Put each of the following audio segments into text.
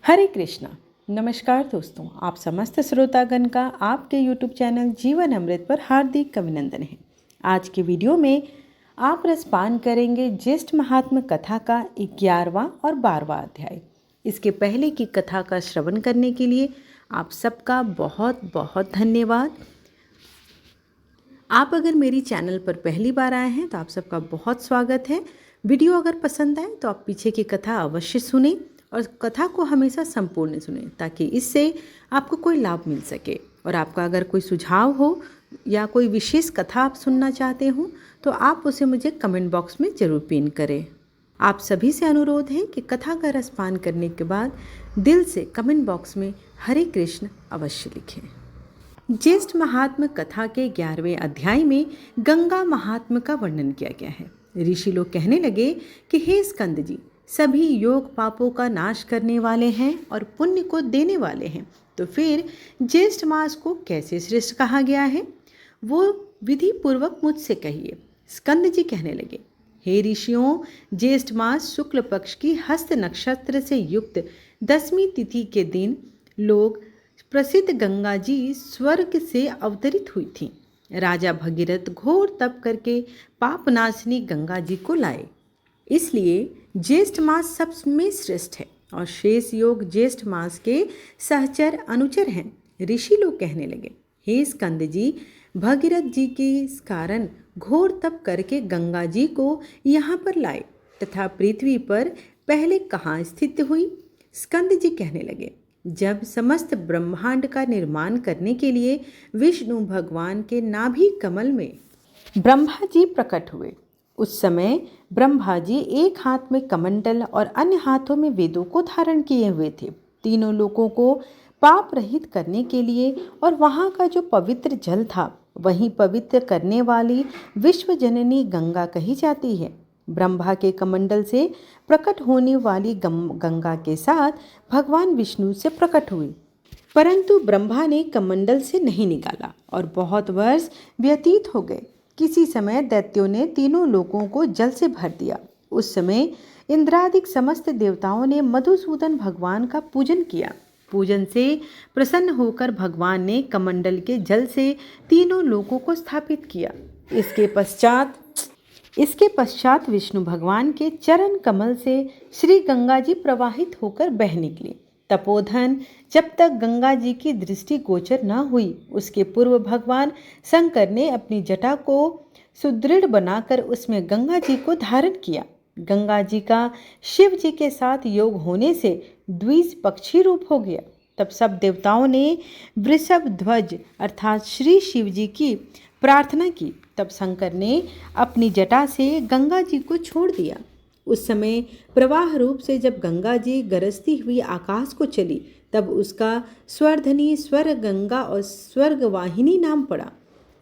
हरे कृष्णा। नमस्कार दोस्तों, आप समस्त श्रोतागण का आपके YouTube चैनल जीवन अमृत पर हार्दिक अभिनंदन है। आज के वीडियो में आप रसपान करेंगे ज्येष्ठ महात्म कथा का 11वां और 12वां अध्याय। इसके पहले की कथा का श्रवण करने के लिए आप सबका बहुत बहुत धन्यवाद। आप अगर मेरी चैनल पर पहली बार आए हैं तो आप सबका बहुत स्वागत है। वीडियो अगर पसंद आए तो आप पीछे की कथा अवश्य सुनें और कथा को हमेशा संपूर्ण सुनें ताकि इससे आपको कोई लाभ मिल सके। और आपका अगर कोई सुझाव हो या कोई विशेष कथा आप सुनना चाहते हो तो आप उसे मुझे कमेंट बॉक्स में ज़रूर पिन करें। आप सभी से अनुरोध है कि कथा का रसपान करने के बाद दिल से कमेंट बॉक्स में हरे कृष्ण अवश्य लिखें। ज्येष्ठ महात्म कथा के 11वें अध्याय में गंगा महात्म का वर्णन किया गया है। ऋषि लोग कहने लगे कि हे स्कंद जी, सभी योग पापों का नाश करने वाले हैं और पुण्य को देने वाले हैं, तो फिर ज्येष्ठ मास को कैसे श्रेष्ठ कहा गया है, वो विधि पूर्वक मुझसे कहिए। स्कंद जी कहने लगे, हे ऋषियों, ज्येष्ठ मास शुक्ल पक्ष की हस्त नक्षत्र से युक्त 10वीं तिथि के दिन लोग प्रसिद्ध गंगा जी स्वर्ग से अवतरित हुई थीं। राजा भगीरथ घोर तप करके पापनाशिनी गंगा जी को लाए, इसलिए ज्येष्ठ मास सब में श्रेष्ठ है और शेष योग ज्येष्ठ मास के सहचर अनुचर हैं। ऋषि लोग कहने लगे, हे स्कंद जी, भगीरथ जी के इस कारण घोर तप करके गंगा जी को यहाँ पर लाए तथा पृथ्वी पर पहले कहाँ स्थित हुई। स्कंद जी कहने लगे, जब समस्त ब्रह्मांड का निर्माण करने के लिए विष्णु भगवान के नाभि कमल में ब्रह्मा जी प्रकट हुए, उस समय ब्रह्मा जी एक हाथ में कमंडल और अन्य हाथों में वेदों को धारण किए हुए थे। तीनों लोगों को पाप रहित करने के लिए और वहाँ का जो पवित्र जल था वहीं पवित्र करने वाली विश्व जननी गंगा कही जाती है। ब्रह्मा के कमंडल से प्रकट होने वाली गंगा के साथ भगवान विष्णु से प्रकट हुई, परंतु ब्रह्मा ने कमंडल से नहीं निकाला और बहुत वर्ष व्यतीत हो गए। किसी समय दैत्यों ने तीनों लोगों को जल से भर दिया। उस समय इंद्रादिक समस्त देवताओं ने मधुसूदन भगवान का पूजन किया। पूजन से प्रसन्न होकर भगवान ने कमंडल के जल से तीनों लोगों को स्थापित किया। इसके पश्चात विष्णु भगवान के चरण कमल से श्री गंगा जी प्रवाहित होकर बह निकली। तपोधन जब तक गंगा जी की दृष्टि गोचर न हुई, उसके पूर्व भगवान शंकर ने अपनी जटा को सुदृढ़ बनाकर उसमें गंगा जी को धारण किया। गंगा जी का शिव जी के साथ योग होने से द्विज पक्षी रूप हो गया। तब सब देवताओं ने वृषभ ध्वज अर्थात श्री शिव जी की प्रार्थना की। तब शंकर ने अपनी जटा से गंगा जी को छोड़ दिया। उस समय प्रवाह रूप से जब गंगा जी गरजती हुई आकाश को चली, तब उसका स्वरधनी स्वर गंगा और स्वर्गवाहिनी नाम पड़ा।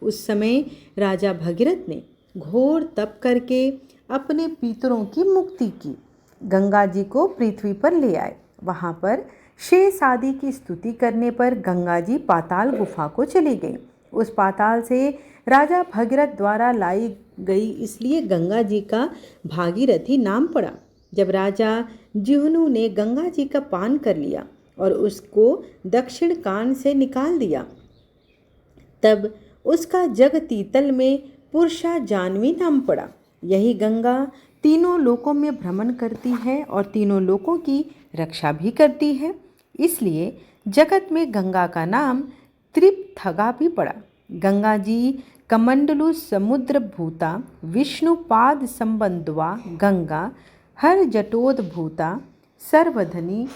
उस समय राजा भगीरथ ने घोर तप करके अपने पितरों की मुक्ति की। गंगा जी को पृथ्वी पर ले आए। वहाँ पर शेष आदि की स्तुति करने पर गंगा जी पाताल गुफा को चली गई। उस पाताल से राजा भगीरथ द्वारा लाई गई, इसलिए गंगा जी का भागीरथी नाम पड़ा। जब राजा जिह्नु ने गंगा जी का पान कर लिया और उसको दक्षिण कान से निकाल दिया, तब उसका जग तीतल में पुरुषा जानवी नाम पड़ा। यही गंगा तीनों लोकों में भ्रमण करती है और तीनों लोकों की रक्षा भी करती है, इसलिए जगत में गंगा का नाम त्रिपथगा भी पड़ा। गंगा जी कमंडलु समुद्र भूता विष्णु पाद संबंधवा गंगा हर जटोद भूता सर्वधनी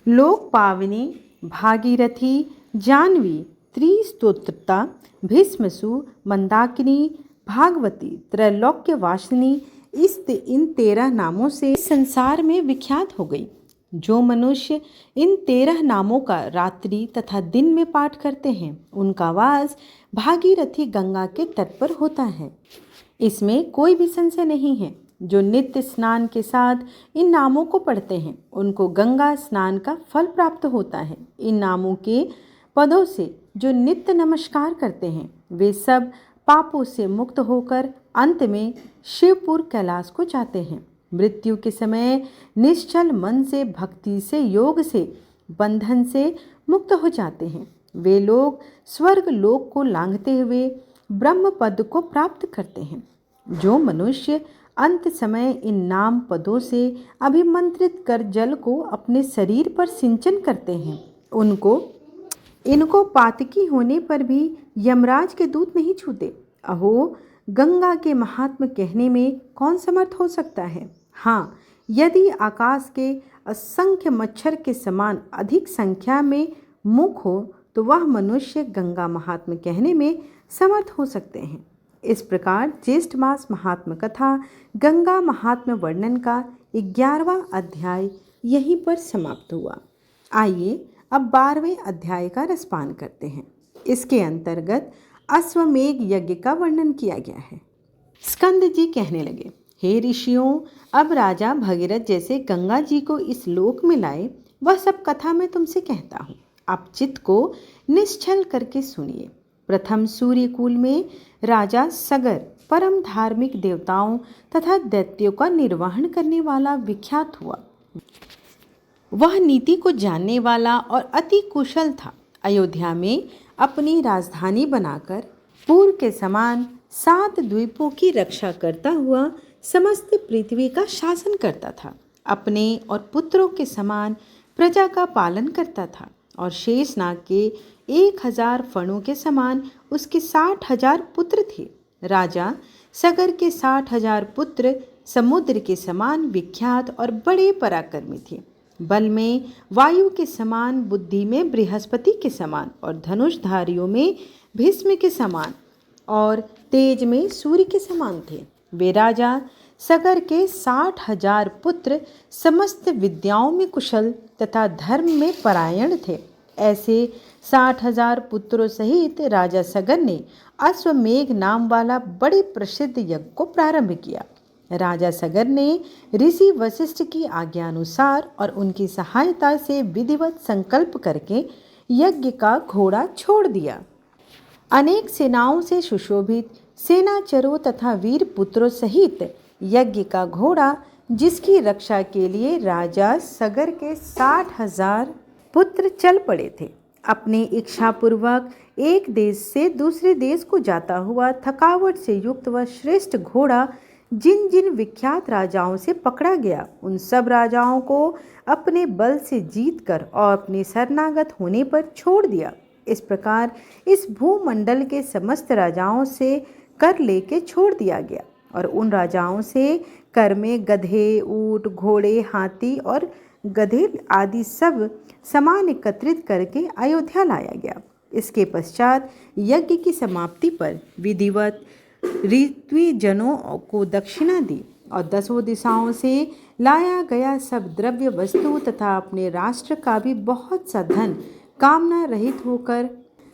लोक पावनी भागीरथी जानवी त्रिस्तोत्रता भीष्मसु मंदाकिनी भागवती त्रैलोक्य वासिनी इन 13 नामों से संसार में विख्यात हो गई। जो मनुष्य इन 13 नामों का रात्रि तथा दिन में पाठ करते हैं, उनका वास भागीरथी गंगा के तट पर होता है। इसमें कोई भी संशय नहीं है। जो नित्य स्नान के साथ इन नामों को पढ़ते हैं, उनको गंगा स्नान का फल प्राप्त होता है। इन नामों के पदों से जो नित्य नमस्कार करते हैं, वे सब पापों से मुक्त होकर अंत में शिवपुर कैलाश को जाते हैं। मृत्यु के समय निश्चल मन से, भक्ति से, योग से, बंधन से मुक्त हो जाते हैं। वे लोग स्वर्ग लोक को लांघते हुए ब्रह्म पद को प्राप्त करते हैं। जो मनुष्य अंत समय इन नाम पदों से अभिमंत्रित कर जल को अपने शरीर पर सिंचन करते हैं, इनको पातकी होने पर भी यमराज के दूत नहीं छूते। अहो, गंगा के महात्म कहने में कौन समर्थ हो सकता है? हाँ, यदि आकाश के असंख्य मच्छर के समान अधिक संख्या में मुख हो तो वह मनुष्य गंगा महात्म कहने में समर्थ हो सकते हैं। इस प्रकार ज्येष्ठ मास महात्म कथा गंगा महात्म्य वर्णन का 11वां अध्याय यहीं पर समाप्त हुआ। आइए अब 12वें अध्याय का रसपान करते हैं। इसके अंतर्गत अश्वमेघ यज्ञ का वर्णन किया गया है। स्कंद जी कहने लगे, हे ऋषियों, अब राजा भगीरथ जैसे गंगा जी को इस लोक में लाए, वह सब कथा मैं तुमसे कहता हूँ। आप चित्त को निश्चल करके सुनिए। प्रथम सूर्यकुल में राजा सगर परम धार्मिक देवताओं तथा दैत्यों का निर्वहन करने वाला विख्यात हुआ। वह नीति को जानने वाला और अति कुशल था। अयोध्या में अपनी राजधानी बनाकर पूर्व के समान 7 द्वीपों की रक्षा करता हुआ समस्त पृथ्वी का शासन करता था। अपने और पुत्रों के समान प्रजा का पालन करता था और शेषनाग के 1000 फणों के समान उसके 60,000 पुत्र थे। राजा सगर के 60,000 पुत्र समुद्र के समान विख्यात और बड़े पराक्रमी थे। बल में वायु के समान, बुद्धि में बृहस्पति के समान और धनुषधारियों में भीष्म के समान और तेज में सूर्य के समान थे। वे राजा सगर के 60,000 पुत्र समस्त विद्याओं में कुशल तथा धर्म में परायण थे। ऐसे 60,000 पुत्रों सहित राजा सगर ने अश्वमेघ नाम वाला बड़े प्रसिद्ध यज्ञ को प्रारंभ किया। राजा सगर ने ऋषि वशिष्ठ की आज्ञा अनुसार और उनकी सहायता से विधिवत संकल्प करके यज्ञ का घोड़ा छोड़ दिया। अनेक सेनाओं से सुशोभित सेनाचरों तथा वीर पुत्रों सहित यज्ञ का घोड़ा, जिसकी रक्षा के लिए राजा सगर के 60,000 पुत्र चल पड़े थे, अपने इच्छापूर्वक एक देश से दूसरे देश को जाता हुआ थकावट से युक्त वह श्रेष्ठ घोड़ा जिन जिन विख्यात राजाओं से पकड़ा गया, उन सब राजाओं को अपने बल से जीतकर और अपने शरणागत होने पर छोड़ दिया। इस प्रकार इस भूमंडल के समस्त राजाओं से कर लेके छोड़ दिया गया और उन राजाओं से कर में गधे, ऊंट, घोड़े, हाथी और गधे आदि सब सामान एकत्रित करके अयोध्या लाया गया। इसके पश्चात यज्ञ की समाप्ति पर विधिवत ऋत्विजनों को दक्षिणा दी और 10 दिशाओं से लाया गया सब द्रव्य वस्तु तथा अपने राष्ट्र का भी बहुत सा धन कामना रहित होकर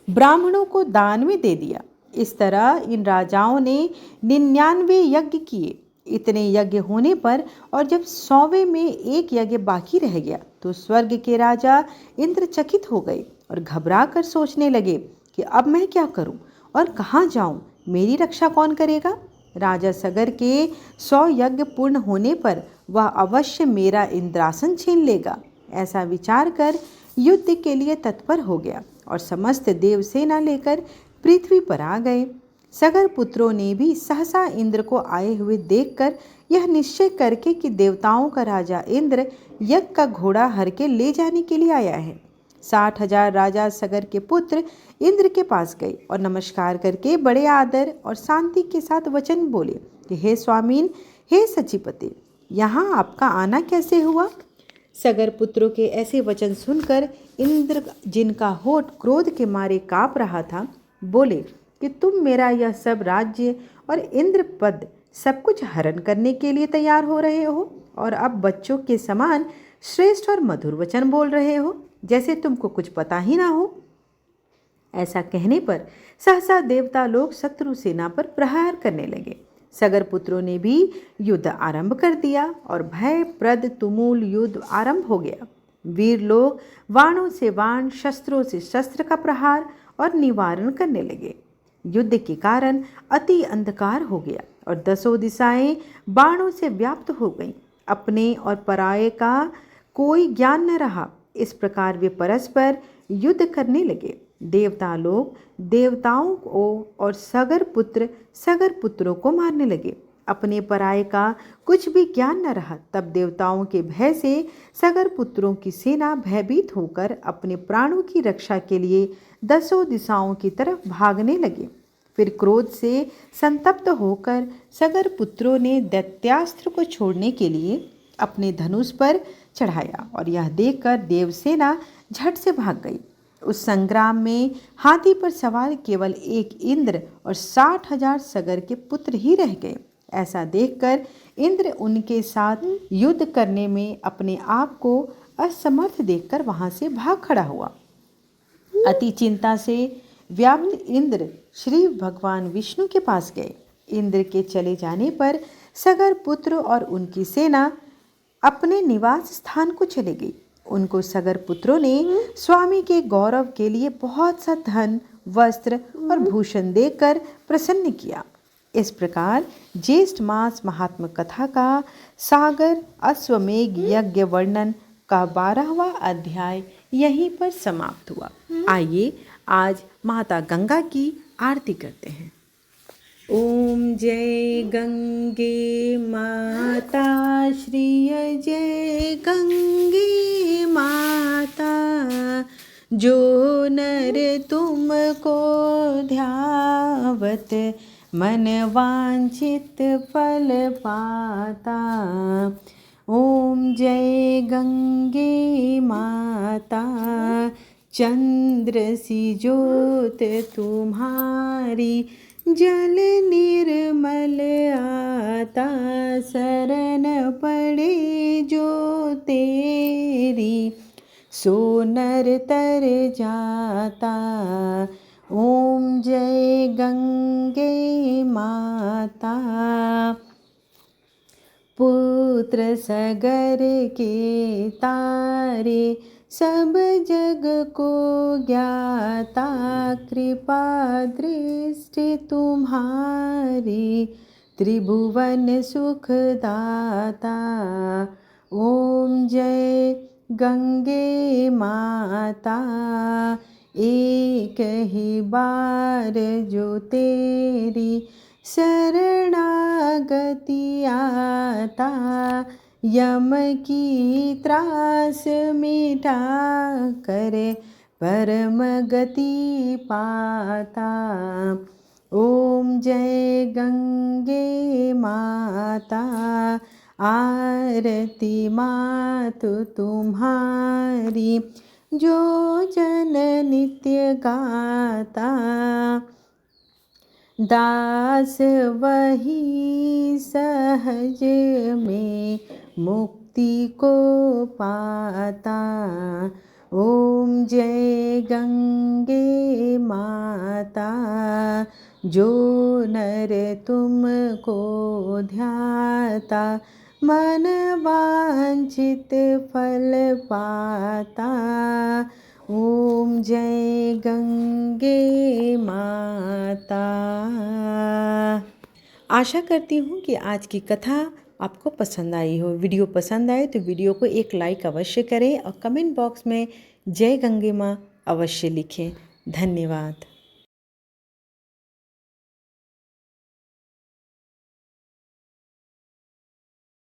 ब्राह्मणों को दान में दे दिया। इस तरह इन राजाओं ने 99 यज्ञ किए। इतने यज्ञ होने पर और जब 100वें में एक यज्ञ बाकी रह गया तो स्वर्ग के राजा इंद्र चकित हो गए और घबरा कर सोचने लगे कि अब मैं क्या करूं और कहाँ जाऊं, मेरी रक्षा कौन करेगा। राजा सगर के 100 यज्ञ पूर्ण होने पर वह अवश्य मेरा इंद्रासन छीन लेगा। ऐसा विचार कर युद्ध के लिए तत्पर हो गया और समस्त देवसेना लेकर पृथ्वी पर आ गए। सगर पुत्रों ने भी सहसा इंद्र को आए हुए देखकर यह निश्चय करके कि देवताओं का राजा इंद्र यज्ञ का घोड़ा हर के ले जाने के लिए आया है, 60,000 राजा सगर के पुत्र इंद्र के पास गए और नमस्कार करके बड़े आदर और शांति के साथ वचन बोले कि हे स्वामीन, हे सचिपति, यहाँ आपका आना कैसे हुआ। सगर पुत्रों के ऐसे वचन सुनकर इंद्र, जिनका होठ क्रोध के मारे काँप रहा था, बोले कि तुम मेरा यह सब राज्य और इंद्र पद सब कुछ हरण करने के लिए तैयार हो रहे हो और अब बच्चों के समान श्रेष्ठ और मधुर वचन बोल रहे हो, जैसे तुमको कुछ पता ही ना हो। ऐसा कहने पर सहसा देवता लोग शत्रु सेना पर प्रहार करने लगे। सगर पुत्रों ने भी युद्ध आरंभ कर दिया और भयप्रद तुमुल युद्ध आरंभ हो गया। वीर लोग बाणों से बाण, शस्त्रों से शस्त्र का प्रहार और निवारण करने लगे। युद्ध के कारण अति अंधकार हो गया और 10 दिशाएं बाणों से व्याप्त हो गईं। अपने और पराये का कोई ज्ञान न रहा। इस प्रकार वे परस्पर युद्ध करने लगे। देवता लोग देवताओं को और सगर पुत्रों को मारने लगे। अपने पराये का कुछ भी ज्ञान न रहा। तब देवताओं के भय से सगर पुत्रों की सेना भयभीत होकर अपने प्राणों की रक्षा के लिए 10 दिशाओं की तरफ भागने लगे। फिर क्रोध से संतप्त होकर सगर पुत्रों ने दैत्यास्त्र को छोड़ने के लिए अपने धनुष पर चढ़ाया और यह देखकर देवसेना झट से भाग गई। उस संग्राम में हाथी पर सवार केवल एक इंद्र और 60,000 सगर के पुत्र ही रह गए। ऐसा देखकर इंद्र उनके साथ युद्ध करने में अपने आप को असमर्थ देखकर वहां से भाग खड़ा हुआ। अति चिंता से व्याकुल इंद्र श्री भगवान विष्णु के पास गए। इंद्र के चले जाने पर सगर पुत्र और उनकी सेना अपने निवास स्थान को चले गई। उनको सगर पुत्रों ने स्वामी के गौरव के लिए बहुत सा धन, वस्त्र और भूषण देकर प्रसन्न किया। इस प्रकार ज्येष्ठ मास महात्म कथा का सागर अश्वमेघ यज्ञ वर्णन का 12वां अध्याय यहीं पर समाप्त हुआ। आइए आज माता गंगा की आरती करते हैं। ओम जय गंगे माता श्री जय गंगे माता, जो नर तुमको ध्यावत मन वांछित फल पाता। ओम जय गंगे माता, चंद्र सी ज्योत तुम्हारी, जल निर्मल आता, शरण पड़े जो तेरी, सो नर तर जाता। ओम जय गंगे माता, पुत्र सगर के तारे, सब जग को ज्ञाता, कृपा दृष्टि तुम्हारी, त्रिभुवन सुखदाता। ओम जय गंगे माता, एक ही बार जो तेरी शरणागति आता, यम की त्रास मिटा करे परम गति पाता। ओम जय गंगे माता, आरती मातु तुम्हारी, जो जन नित्य गाता, दास वही सहज में मुक्ति को पाता। ओम जय गंगे माता, जो नर तुमको ध्याता, मन वांछित फल पाता। ओम जय गंगे माता। आशा करती हूँ कि आज की कथा आपको पसंद आई हो। वीडियो पसंद आए तो वीडियो को एक लाइक अवश्य करें और कमेंट बॉक्स में जय गंगे माँ अवश्य लिखें। धन्यवाद।